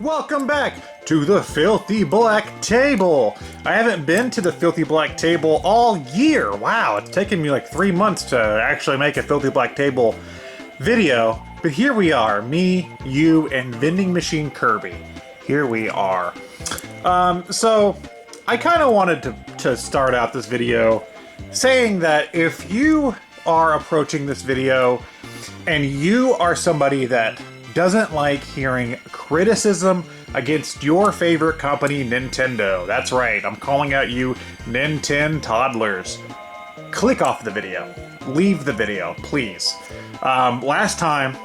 Welcome back to the Filthy Black Table. I haven't been to the Filthy Black Table all year. Wow, it's taken me like 3 months to actually make a Filthy Black Table video. But here we are, me, you, and Vending Machine Kirby. Here we are. So I kind of wanted to start out this video saying that if you are approaching this video and you are somebody that doesn't like hearing criticism against your favorite company, Nintendo. That's right, I'm calling out you Nintendo toddlers. Click off the video. Leave the video, please. Last time,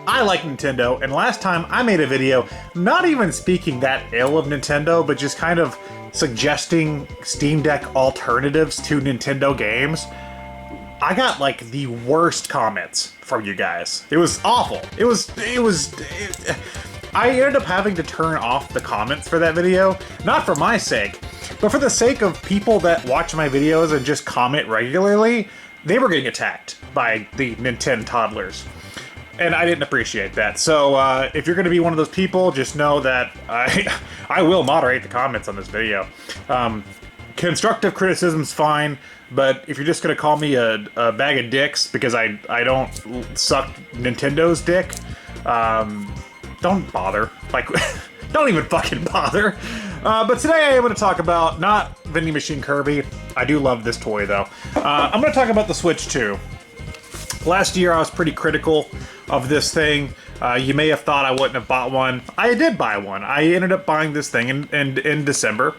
I like Nintendo, and last time I made a video not even speaking that ill of Nintendo, but just kind of suggesting Steam Deck alternatives to Nintendo games. I got like the worst comments from you guys. It was awful. I ended up having to turn off the comments for that video, not for my sake, but for the sake of people that watch my videos and just comment regularly. They were getting attacked by the Nintendo toddlers, and I didn't appreciate that. So if you're going to be one of those people, just know that I will moderate the comments on this video. Constructive criticism's fine, but if you're just gonna call me a bag of dicks because I don't suck Nintendo's dick, don't bother. Like, don't even fucking bother. But today I am gonna talk about not Vending Machine Kirby. I do love this toy though. I'm gonna talk about the Switch 2. Last year I was pretty critical of this thing. You may have thought I wouldn't have bought one. I did buy one. I ended up buying this thing in December.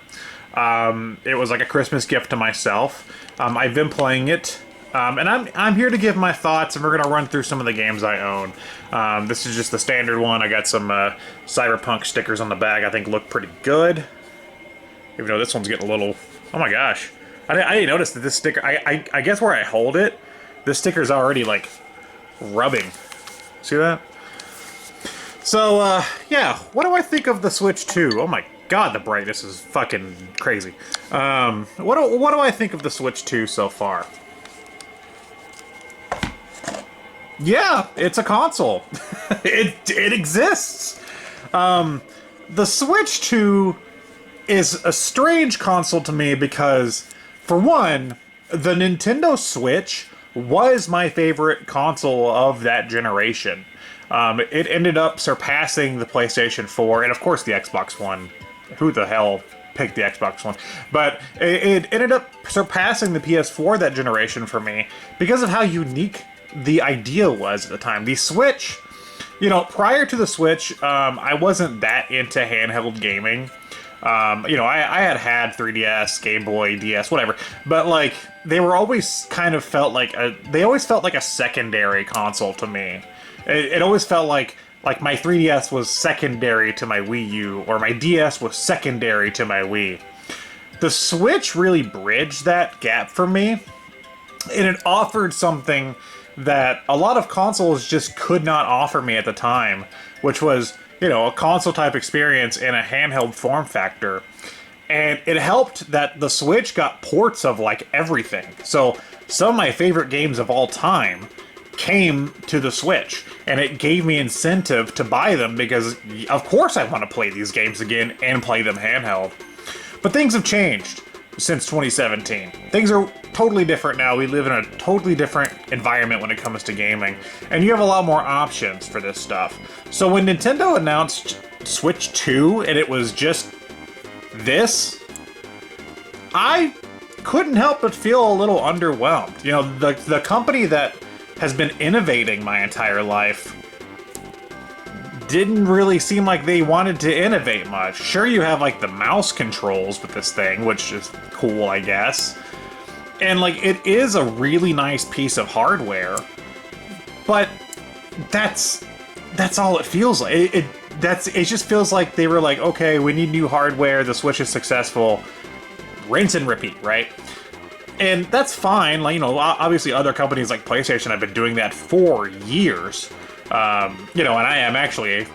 It was like a Christmas gift to myself. I've been playing it, and I'm here to give my thoughts, and we're gonna run through some of the games I own. This is just the standard one. I got some Cyberpunk stickers on the back. I think look pretty good, even though this one's getting a little. Oh my gosh, I didn't notice that this sticker. I guess where I hold it, this sticker's already like rubbing. See that? So yeah, what do I think of the Switch 2? Oh my God, the brightness is fucking crazy. What do I think of the Switch 2 so far? Yeah, it's a console. it exists. The Switch 2 is a strange console to me because, for one, the Nintendo Switch was my favorite console of that generation. It ended up surpassing the PlayStation 4 and, of course, the Xbox One. Who the hell picked the Xbox One? But it ended up surpassing the PS4 that generation for me because of how unique the idea was at the time. The Switch, prior to the Switch, I wasn't that into handheld gaming. I had 3DS, Game Boy, DS, whatever. But like, they were always kind of felt like a secondary console to me. It always felt like my 3DS was secondary to my Wii U, or my DS was secondary to my Wii. The Switch really bridged that gap for me, and it offered something that a lot of consoles just could not offer me at the time, which was, a console-type experience in a handheld form factor. And it helped that the Switch got ports of, like, everything. So, some of my favorite games of all time came to the Switch, and it gave me incentive to buy them because of course I want to play these games again and play them handheld. But things have changed since 2017. Things are totally different now. We live in a totally different environment when it comes to gaming, and you have a lot more options for this stuff. So when Nintendo announced Switch 2 and it was just this, I couldn't help but feel a little underwhelmed. The company that has been innovating my entire life didn't really seem like they wanted to innovate much. Sure, you have like the mouse controls with this thing, which is cool, I guess. And like, it is a really nice piece of hardware, but that's all it feels like. It just feels like they were like, okay, we need new hardware, the Switch is successful, rinse and repeat, right? And that's fine. Like, obviously other companies like PlayStation have been doing that for years. And I'm actually a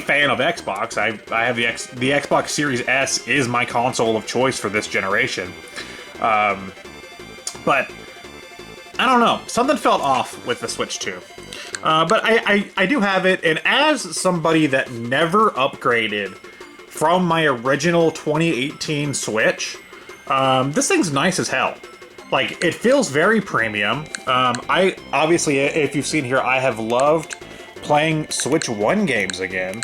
fan of Xbox. I have the Xbox Series S is my console of choice for this generation. But I don't know. Something felt off with the Switch 2. But I do have it, and as somebody that never upgraded from my original 2018 Switch, this thing's nice as hell. Like, it feels very premium. I obviously, if you've seen here, I have loved playing Switch 1 games again.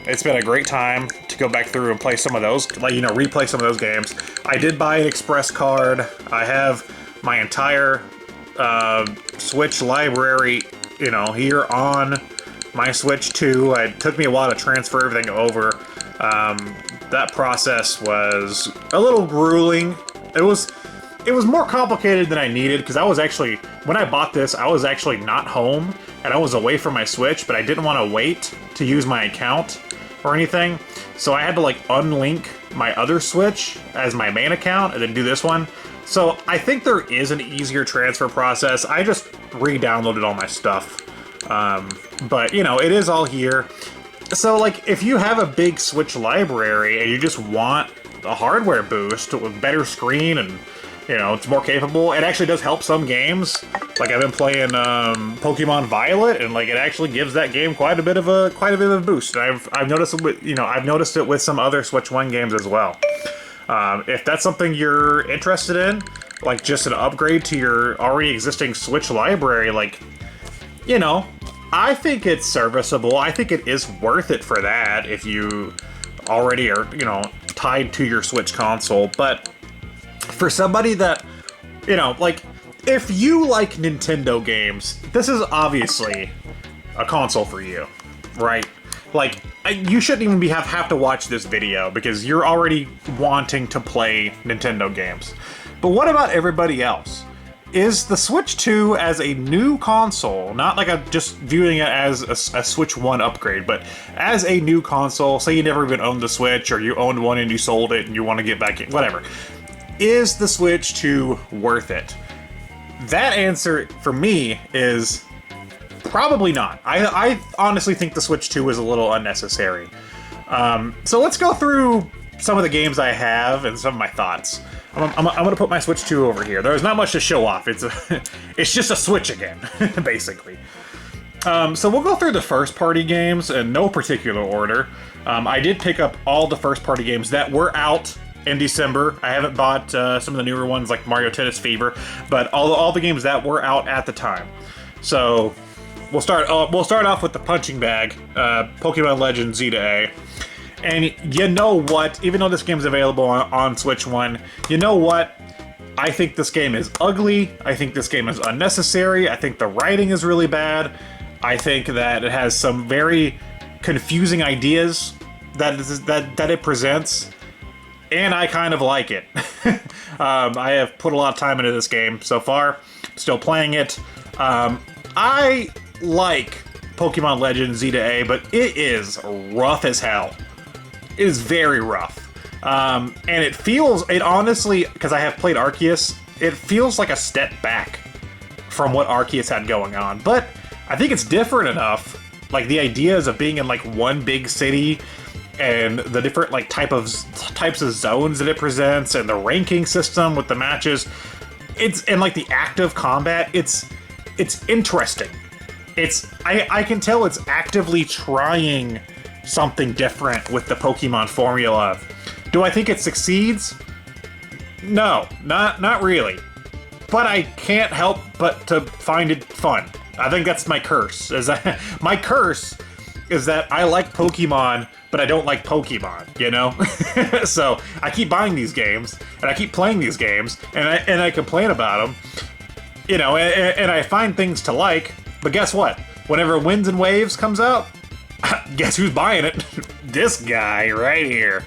It's been a great time to go back through and play some of those, like, you know, replay some of those games. I did buy an Express card. I have my entire Switch library, you know, here on my Switch 2. It took me a while to transfer everything over. That process was a little grueling. It was more complicated than I needed, because I was actually, when I bought this, I was actually not home, and I was away from my Switch, but I didn't want to wait to use my account or anything, so I had to, like, unlink my other Switch as my main account, and then do this one. So I think there is an easier transfer process. I just re-downloaded all my stuff. But, you know, it is all here. So, like, if you have a big Switch library and you just want a hardware boost with better screen and, you know, it's more capable, it actually does help some games. Like, I've been playing Pokemon Violet, and, like, it actually gives that game quite a bit of a boost. And I've noticed it with, you know, I've noticed it with some other Switch 1 games as well. If that's something you're interested in, like just an upgrade to your already existing Switch library, like, you know, I think it's serviceable. I think it is worth it for that if you already are, you know, tied to your Switch console. But for somebody that, you know, like, if you like Nintendo games, this is obviously a console for you, right? Like, you shouldn't even have to watch this video, because you're already wanting to play Nintendo games. But what about everybody else? Is the Switch 2 as a new console, not like just viewing it as a Switch 1 upgrade, but as a new console, say you never even owned the Switch, or you owned one and you sold it and you want to get back in, whatever. Is the Switch 2 worth it? That answer, for me, is probably not. I honestly think the Switch 2 is a little unnecessary. So let's go through some of the games I have and some of my thoughts. I'm gonna put my Switch 2 over here. There's not much to show off. It's just a Switch again, basically. So we'll go through the first-party games in no particular order. I did pick up all the first-party games that were out in December. I haven't bought some of the newer ones like Mario Tennis Fever, but all the games that were out at the time. So we'll start off with the punching bag, Pokemon Legends Z-A. And you know what? Even though this game's available on Switch 1, you know what? I think this game is ugly. I think this game is unnecessary. I think the writing is really bad. I think that it has some very confusing ideas that it presents. And I kind of like it. I have put a lot of time into this game so far. Still playing it. I like Pokemon Legends Z-A, but it is rough as hell. It is very rough. And it honestly, because I have played Arceus, it feels like a step back from what Arceus had going on. But I think it's different enough. Like, the ideas of being in, like, one big city, and the different, like, types of zones that it presents, and the ranking system with the matches, and like the active combat, it's interesting. I can tell it's actively trying something different with the Pokemon formula. Do I think it succeeds? No, not really. But I can't help but to find it fun. I think that's my curse. My curse is that I like Pokemon, but I don't like Pokemon, you know? So I keep buying these games, and I keep playing these games, and I complain about them, you know, and I find things to like, but guess what? Whenever Winds and Waves comes out, guess who's buying it? This guy right here.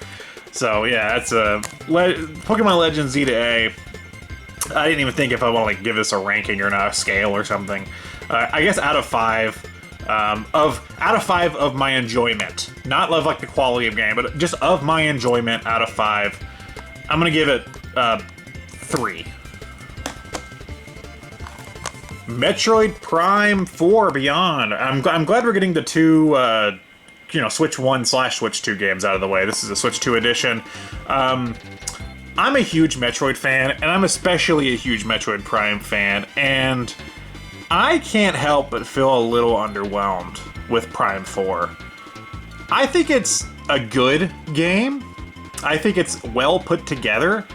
So yeah, that's Pokemon Legends Z-A. I didn't even think if I want to, like, give this a ranking or not, a scale or something. I guess out of 5. Out of 5 of my enjoyment, not of, like, the quality of game, but just of my enjoyment out of 5, I'm gonna give it 3. Metroid Prime 4 Beyond. I'm glad we're getting the two, Switch 1/Switch 2 games out of the way. This is a Switch 2 edition. I'm a huge Metroid fan, and I'm especially a huge Metroid Prime fan, and I can't help but feel a little underwhelmed with Prime 4. I think it's a good game. I think it's well put together,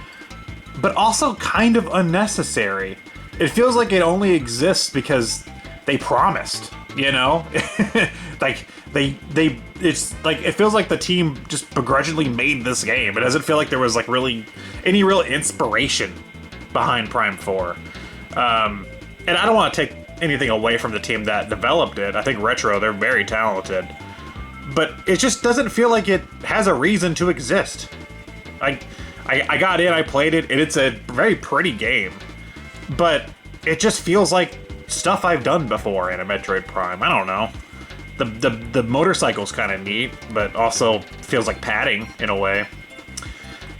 but also kind of unnecessary. It feels like it only exists because they promised, you know? Like, it's like, it feels like the team just begrudgingly made this game. It doesn't feel like there was like really any real inspiration behind Prime 4. And I don't want to take anything away from the team that developed it. I think Retro, they're very talented. But it just doesn't feel like it has a reason to exist. I got in, I played it, and it's a very pretty game. But it just feels like stuff I've done before in a Metroid Prime. I don't know. The motorcycle's kind of neat, but also feels like padding in a way.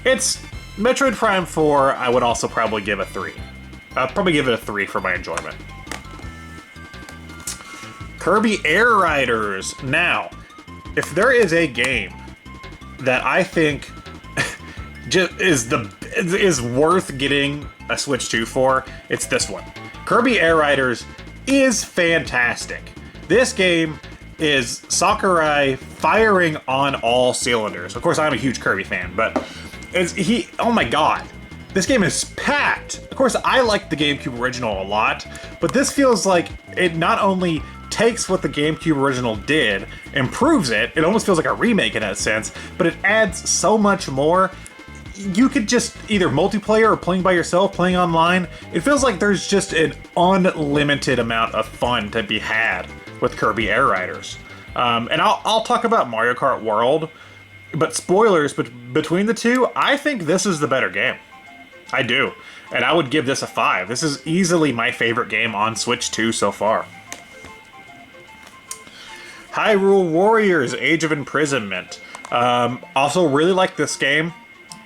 It's Metroid Prime 4, I would also probably give a 3. I'll probably give it a 3 for my enjoyment. Kirby Air Riders. Now, if there is a game that I think is worth getting a Switch 2 for, it's this one. Kirby Air Riders is fantastic. This game is Sakurai firing on all cylinders. Of course, I'm a huge Kirby fan, but oh my god. This game is packed. Of course, I like the GameCube original a lot, but this feels like it not only takes what the GameCube original did, improves it, it almost feels like a remake in that sense, but it adds so much more. You could just either multiplayer or playing by yourself, playing online. It feels like there's just an unlimited amount of fun to be had with Kirby Air Riders. And I'll talk about Mario Kart World, but spoilers, but between the two, I think this is the better game. I do. And I would give this a 5. This is easily my favorite game on Switch 2 so far. Hyrule Warriors Age of Imprisonment. Also really like this game.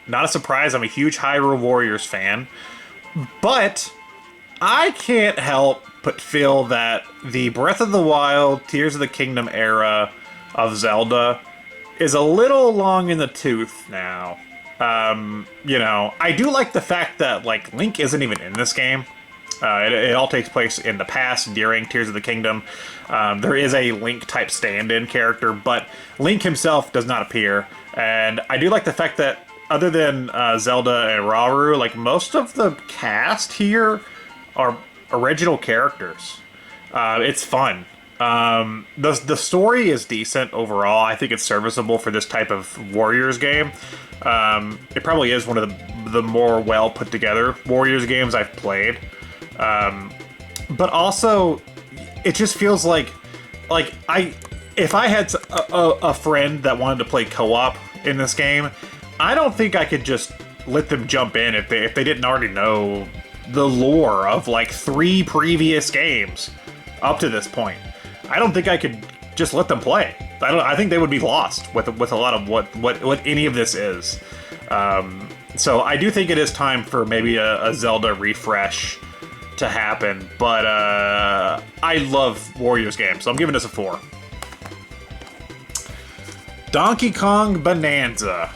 Not a surprise, I'm a huge Hyrule Warriors fan. But I can't help but feel that the Breath of the Wild, Tears of the Kingdom era of Zelda is a little long in the tooth now. You know, I do like the fact that, like, Link isn't even in this game. It all takes place in the past, during Tears of the Kingdom. There is a Link-type stand-in character, but Link himself does not appear. And I do like the fact that, other than Zelda and Rauru, like, most of the cast here are original characters. It's fun. The story is decent overall. I think it's serviceable for this type of Warriors game. It probably is one of the more well put together Warriors games I've played. But also, it just feels like if I had a friend that wanted to play co-op in this game, I don't think I could just let them jump in if they didn't already know the lore of like 3 previous games up to this point. I don't think I could just let them play. I think they would be lost with a lot of what any of this is. So I do think it is time for maybe a Zelda refresh to happen. But I love Warriors games, so I'm giving this a 4. Donkey Kong Bonanza.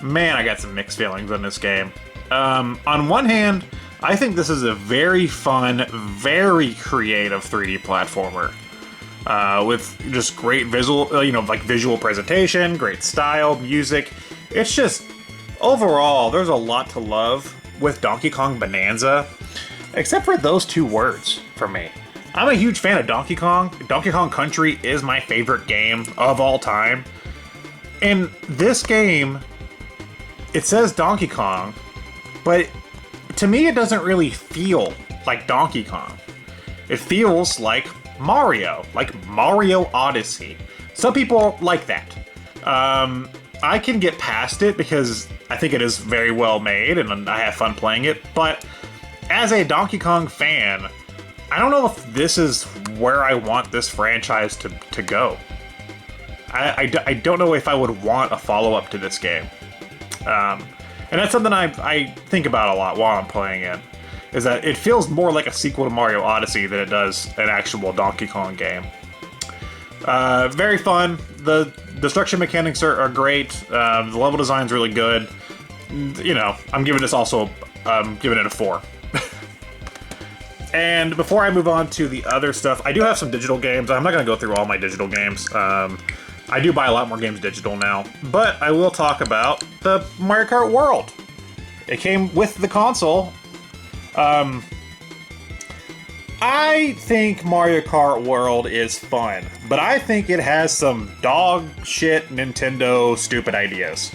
Man, I got some mixed feelings on this game. On one hand, I think this is a very fun, very creative 3D platformer. With just great visual, visual presentation, great style, music. It's just, overall, there's a lot to love with Donkey Kong Bonanza, except for those 2 words for me. I'm a huge fan of Donkey Kong. Donkey Kong Country is my favorite game of all time. And this game, it says Donkey Kong, but to me it doesn't really feel like Donkey Kong. It feels like Mario Odyssey. Some people like that. I can get past it because I think it is very well made and I have fun playing it, but as a Donkey Kong fan, I don't know if this is where I want this franchise to go. I don't know if I would want a follow-up to this game. And that's something I think about a lot while I'm playing it, is that it feels more like a sequel to Mario Odyssey than it does an actual Donkey Kong game. Very fun. The destruction mechanics are great. The level design's really good. you know, I'm giving this also, giving it a 4. And before I move on to the other stuff, I do have some digital games. I'm not going to go through all my digital games. I do buy a lot more games digital now, but I will talk about the Mario Kart World. It came with the console. I think Mario Kart World is fun, but I think it has some dog shit Nintendo stupid ideas.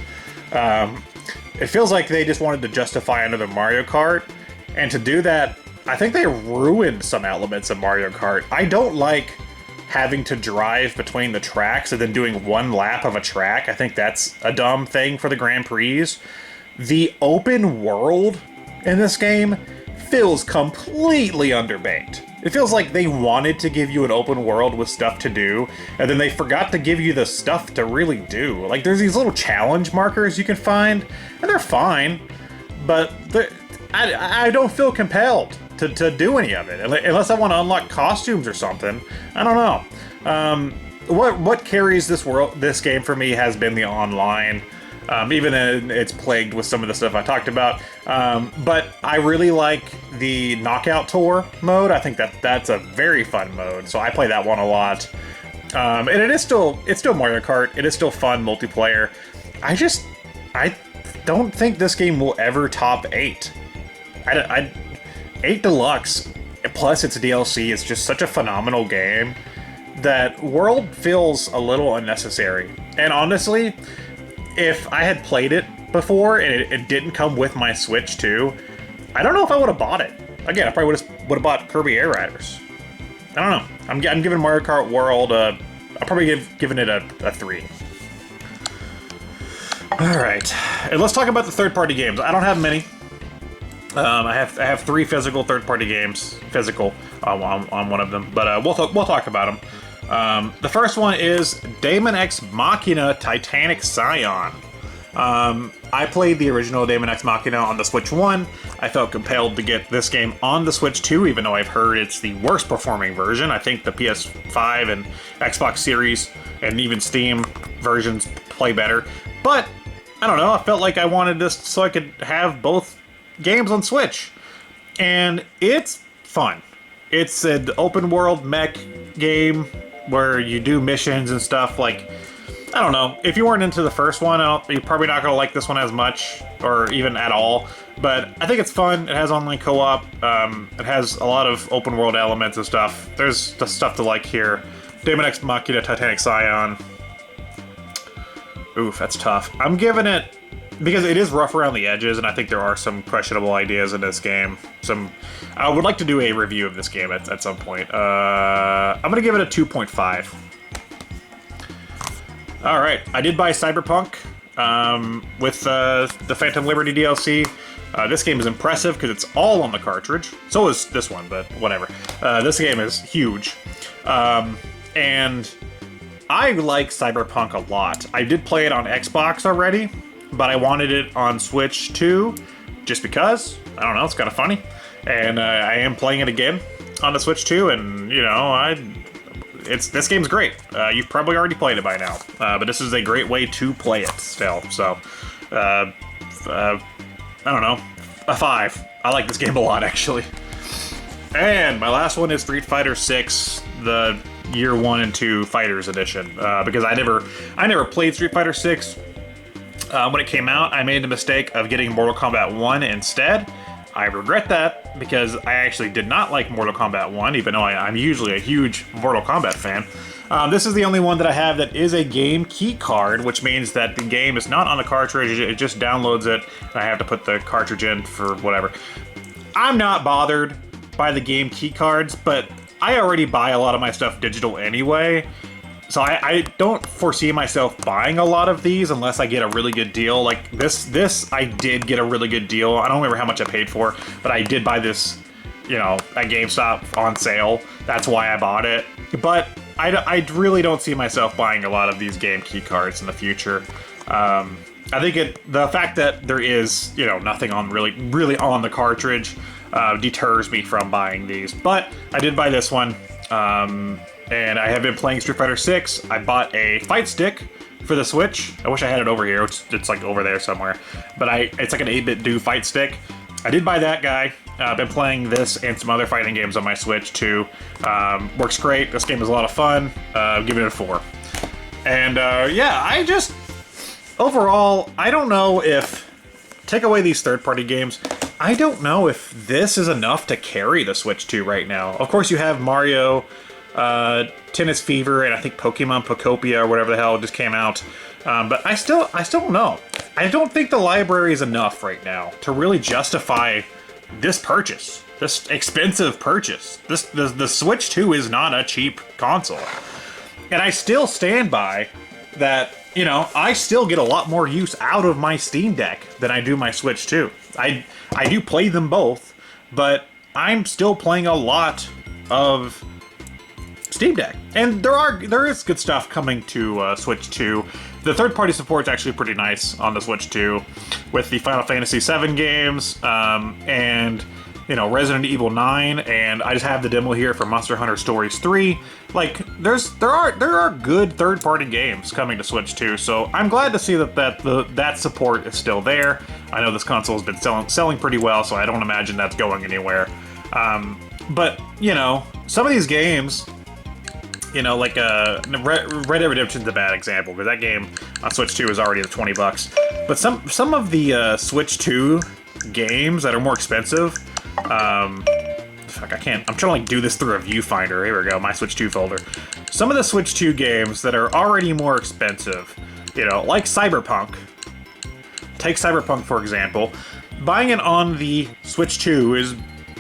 It feels like they just wanted to justify another Mario Kart, and to do that, I think they ruined some elements of Mario Kart. I don't like having to drive between the tracks and then doing one lap of a track. I think that's a dumb thing for the Grand Prix. The open world in this game feels completely underbaked. It feels like they wanted to give you an open world with stuff to do, and then they forgot to give you the stuff to really do. Like, there's these little challenge markers you can find, and they're fine, but I don't feel compelled to do any of it, unless I want to unlock costumes or something. I don't know. What carries this game for me has been the online. Even then, it's plagued with some of the stuff I talked about. But I really like the Knockout Tour mode. I think that's a very fun mode, so I play that one a lot. And it's still Mario Kart. It is still fun multiplayer. I don't think this game will ever top 8. 8 Deluxe plus its DLC is just such a phenomenal game that World feels a little unnecessary. And honestly, if I had played it before and it didn't come with my Switch too, I don't know if I would have bought it. Again, I probably would have bought Kirby Air Riders. I don't know. I'm giving Mario Kart World I'll probably giving it a 3. All right, and let's talk about the third-party games. I don't have many. I have 3 physical third-party games, on one of them, but we'll talk about them. The first one is Daemon X Machina Titanic Scion. I played the original Daemon X Machina on the Switch 1. I felt compelled to get this game on the Switch 2, even though I've heard it's the worst performing version. I think the PS5 and Xbox Series and even Steam versions play better. But, I don't know, I felt like I wanted this so I could have both games on Switch. And it's fun. It's an open world mech game where you do missions and stuff. Like, I don't know, if you weren't into the first one, you're probably not going to like this one as much, or even at all. But I think it's fun. It has online co-op. It has a lot of open world elements and stuff. There's the stuff to like here. Daemon X Machina Titanic Scion. Oof, that's tough. I'm giving it, because it is rough around the edges, and I think there are some questionable ideas in this game. I would like to do a review of this game at some point. I'm going to give it a 2.5. Alright, I did buy Cyberpunk with the Phantom Liberty DLC. This game is impressive because it's all on the cartridge. So is this one, but whatever. This game is huge. And I like Cyberpunk a lot. I did play it on Xbox already, but I wanted it on Switch too, just because. I don't know, it's kind of funny. And I am playing it again on the Switch too, and you know, this game's great. You've probably already played it by now, but this is a great way to play it still. So, I don't know, a 5. I like this game a lot, actually. And my last one is Street Fighter 6, the Year 1 and 2 Fighters Edition, because I never played Street Fighter 6. When it came out, I made the mistake of getting Mortal Kombat 1 instead. I regret that, because I actually did not like Mortal Kombat 1, even though I'm usually a huge Mortal Kombat fan. This is the only one that I have that is a game key card, which means that the game is not on the cartridge, it just downloads it, and I have to put the cartridge in for whatever. I'm not bothered by the game key cards, but I already buy a lot of my stuff digital anyway, so I don't foresee myself buying a lot of these unless I get a really good deal. Like this I did get a really good deal. I don't remember how much I paid for, but I did buy this, you know, at GameStop on sale. That's why I bought it. But I really don't see myself buying a lot of these game key cards in the future. I think the fact that there is, you know, nothing on really on the cartridge deters me from buying these. But I did buy this one. And I have been playing Street Fighter 6. I bought a fight stick for the Switch. I wish I had it over here. It's like over there somewhere. But it's like an 8-bit do fight stick. I did buy that guy. I've been playing this and some other fighting games on my Switch too. Works great. This game is a lot of fun. Give it a 4. And yeah, overall, I don't know if, take away these third-party games, I don't know if this is enough to carry the Switch 2 right now. Of course, you have Mario, Tennis Fever, and I think Pokemon Pokopia or whatever the hell just came out. But I still don't know. I don't think the library is enough right now to really justify this purchase, this expensive purchase. The Switch 2 is not a cheap console. And I still stand by that, you know, I still get a lot more use out of my Steam Deck than I do my Switch 2. I do play them both, but I'm still playing a lot of Steam Deck. And there is good stuff coming to Switch 2. The third-party support is actually pretty nice on the Switch 2 with the Final Fantasy VII games, and, you know, Resident Evil 9, and I just have the demo here for Monster Hunter Stories 3. Like, there are good third-party games coming to Switch 2, so I'm glad to see that support is still there. I know this console has been selling pretty well, so I don't imagine that's going anywhere. But, you know, some of these games, you know, like Red Dead Redemption's a bad example, because that game on Switch 2 is already at $20. But some of the Switch 2 games that are more expensive, fuck, I can't. I'm trying to like do this through a viewfinder. Here we go, my Switch 2 folder. Some of the Switch 2 games that are already more expensive, you know, like Cyberpunk. Take Cyberpunk for example. Buying it on the Switch 2 is,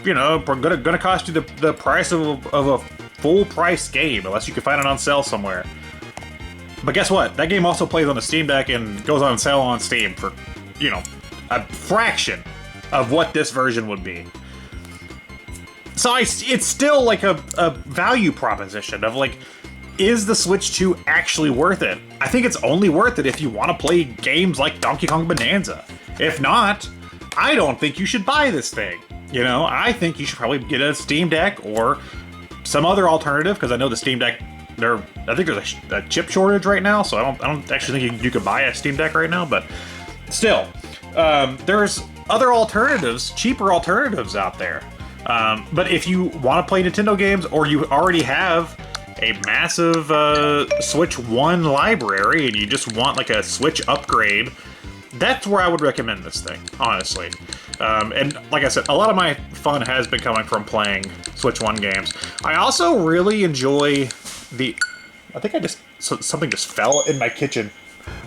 you know, gonna cost you the price of a full price game, unless you can find it on sale somewhere. But guess what? That game also plays on the Steam Deck and goes on sale on Steam for, you know, a fraction of what this version would be. So it's still like a value proposition of like, is the Switch 2 actually worth it? I think it's only worth it if you want to play games like Donkey Kong Bonanza. If not, I don't think you should buy this thing. You know, I think you should probably get a Steam Deck or some other alternative, because I know the Steam Deck, I think there's a chip shortage right now, so I don't actually think you could buy a Steam Deck right now, but still, there's other alternatives, cheaper alternatives out there. But if you want to play Nintendo games, or you already have a massive Switch 1 library and you just want like a Switch upgrade, that's where I would recommend this thing, honestly. And like I said, a lot of my fun has been coming from playing Switch 1 games. I also really enjoy I think something just fell in my kitchen.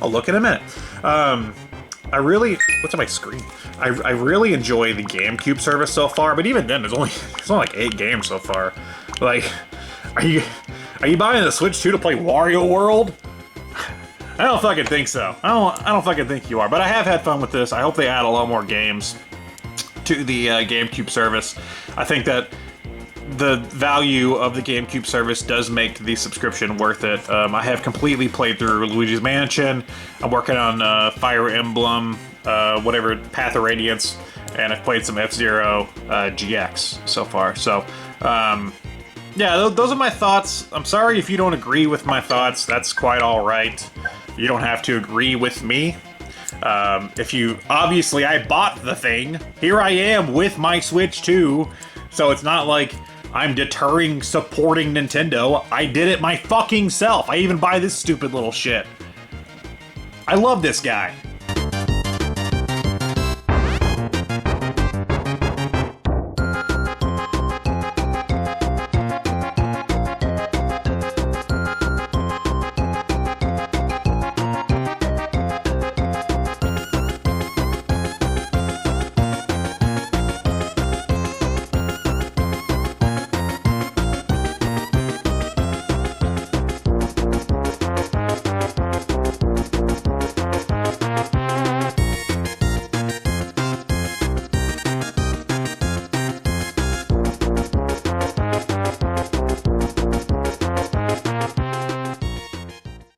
I'll look in a minute. What's on my screen? I really enjoy the GameCube service so far, but even then, there's only like 8 games so far. Like, are you buying the Switch 2 to play Wario World? I don't fucking think so. I don't fucking think you are. But I have had fun with this. I hope they add a lot more games to the GameCube service. I think that the value of the GameCube service does make the subscription worth it. I have completely played through Luigi's Mansion. I'm working on Fire Emblem, whatever, Path of Radiance, and I've played some F-Zero GX so far. So, yeah, those are my thoughts. I'm sorry if you don't agree with my thoughts. That's quite all right. You don't have to agree with me. Obviously, I bought the thing. Here I am with my Switch 2. So it's not like I'm deterring supporting Nintendo. I did it my fucking self. I even buy this stupid little shit. I love this guy.